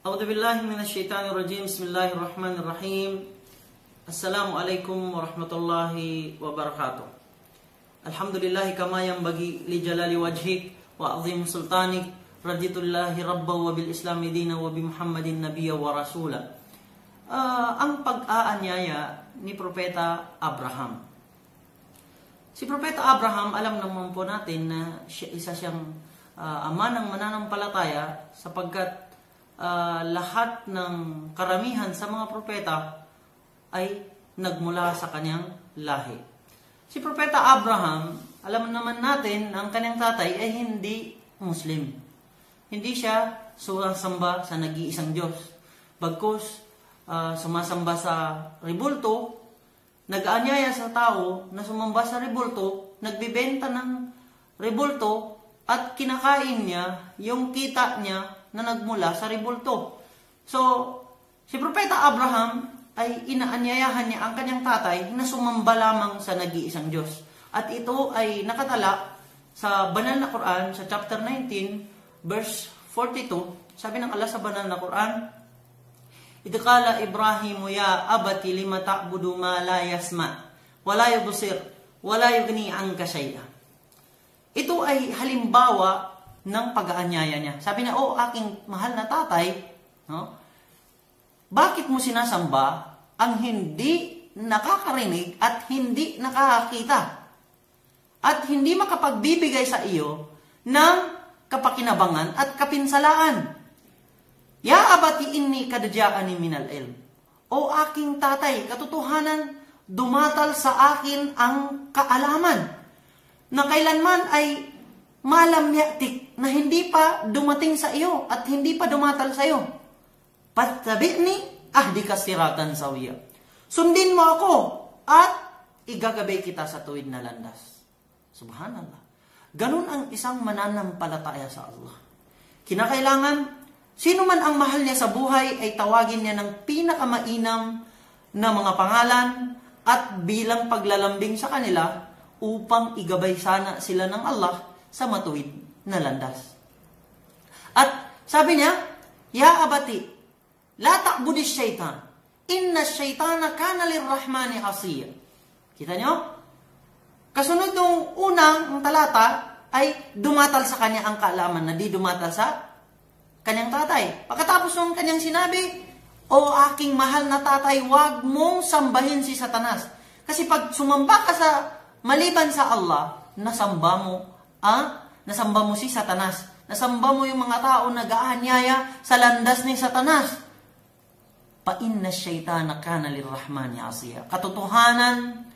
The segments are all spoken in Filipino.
A'udzu billahi minasyaitonir rajim. Bismillahirrahmanirrahim. Assalamualaikum warahmatullahi wabarakatuh. Alhamdulillah kama yanbaghi li jalali wajhik wa azim sultanik. Raditullahi rabba wa bil islami dina wa bi Muhammadin nabiyya wa rasula. Ang pag-aanyaya ni Propeta Abraham. Si Propeta Abraham, alam naman po natin na isa siyang ama ng mananampalataya sapagkat lahat ng karamihan sa mga propeta ay nagmula sa kanyang lahi. Si Propeta Abraham, alam naman natin na ang kanyang tatay ay hindi Muslim. Hindi siya sumasamba sa nag-iisang Diyos. Bagkus sumasamba sa rebulto, nag-aanyaya sa tao na sumamba sa rebulto, nagbibenta ng rebulto at kinakain niya yung kita niya na nagmula sa rebulto. So, si Propeta Abraham ay inaanyayahan niya ang kanyang tatay na sumamba lamang sa nag-iisang Diyos. At ito ay nakatala sa banal na Quran, sa chapter 19, verse 42. Sabi ng Allah sa banal na Quran, "Idh qala Ibrahimu ya abati lima ta'budu ma la yasma wa la yubsir wa la yughni 'anka shay'a." Ito ay halimbawa ng pag-aanyaya niya. Sabi niya, aking mahal na tatay, no? Bakit mo sinasamba ang hindi nakakarinig at hindi nakakakita? At hindi makapagbibigay sa iyo ng kapakinabangan at kapinsalaan. Ya abati inni kad ja'ani minal ilm. O aking tatay, katotohanan, dumatal sa akin ang kaalaman na kailanman ay malam yatik, na hindi pa dumating sa iyo at hindi pa dumatal sa iyo. Pattabi'ni ahdika siratan sawiya. Sundin mo ako at igagabay kita sa tuwid na landas. Subhanallah. Ganun ang isang mananampalataya sa Allah. Kinakailangan, sino man ang mahal niya sa buhay ay tawagin niya ng pinakamainam na mga pangalan at bilang paglalambing sa kanila upang igabay sana sila ng Allah sa matuwid na landas. At sabi niya, "Ya abati, la ta'budi syaitan. Inna syaitana kana lirrahmani asiya." Kita niyo? Kasunod nung unang talata ay dumatal sa kanya ang kaalaman na di dumatal sa kanyang tatay. Pagkatapos nung kanyang sinabi, "O aking mahal na tatay, huwag mong sambahin si Satanas." Kasi pag sumamba ka sa maliban sa Allah, nasamba mo si Satanas. Nasamba mo yung mga tao na nag-aanyaya sa landas ni Satanas. Pa inna syaitana kana lirrahmani asiya. Katotohanan,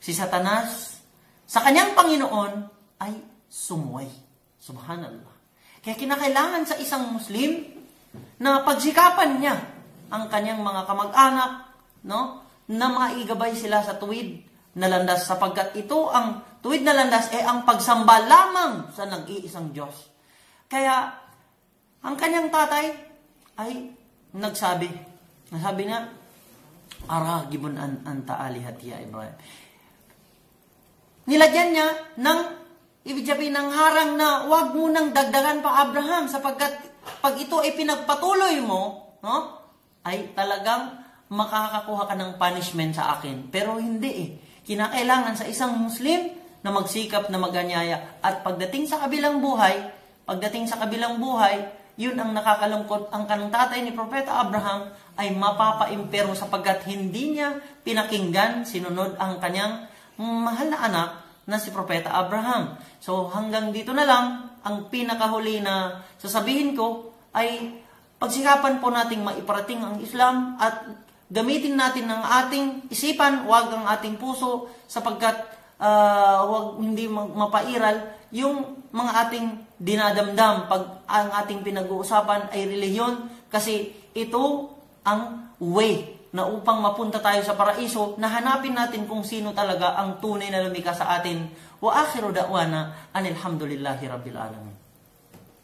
si Satanas sa kanyang Panginoon ay sumuway. Subhanallah. Kaya kinakailangan sa isang Muslim na pagsikapan niya ang kanyang mga kamag-anak, no, na maigabay sila sa tuwid na landas, sapagkat ito ang tuwid na landas ay ang pagsamba lamang sa nag-iisang Diyos. Kaya ang kanyang tatay ay nasabi niya, "Aragibun anta alihat ya Ibrahim." Nilagyan niya ng ibig sabihin ng harang na wag mo nang dagdagan pa Abraham, sapagkat pag ito ay pinagpatuloy mo, no, ay talagang makakakuha ka ng punishment sa akin. Pero hindi Kinakailangan sa isang Muslim na magsikap na maganyaya. At pagdating sa kabilang buhay, yun ang nakakalungkot. Ang kanang tatay ni Propeta Abraham ay mapapaimpero sapagkat hindi niya pinakinggan, sinunod ang kanyang mahal na anak na si Propeta Abraham. So hanggang dito na lang, ang pinakahuli na sasabihin ko ay pagsikapan po nating maiparating ang Islam at gamitin natin ang ating isipan, wag ang ating puso, sapagkat wag hindi mapairal yung mga ating dinadamdam pag ang ating pinag-uusapan ay relihiyon, kasi ito ang way na upang mapunta tayo sa paraiso, na hanapin natin kung sino talaga ang tunay na lumikha sa atin. Wa akhiru da'wana anil hamdulillahi rabbil alamin.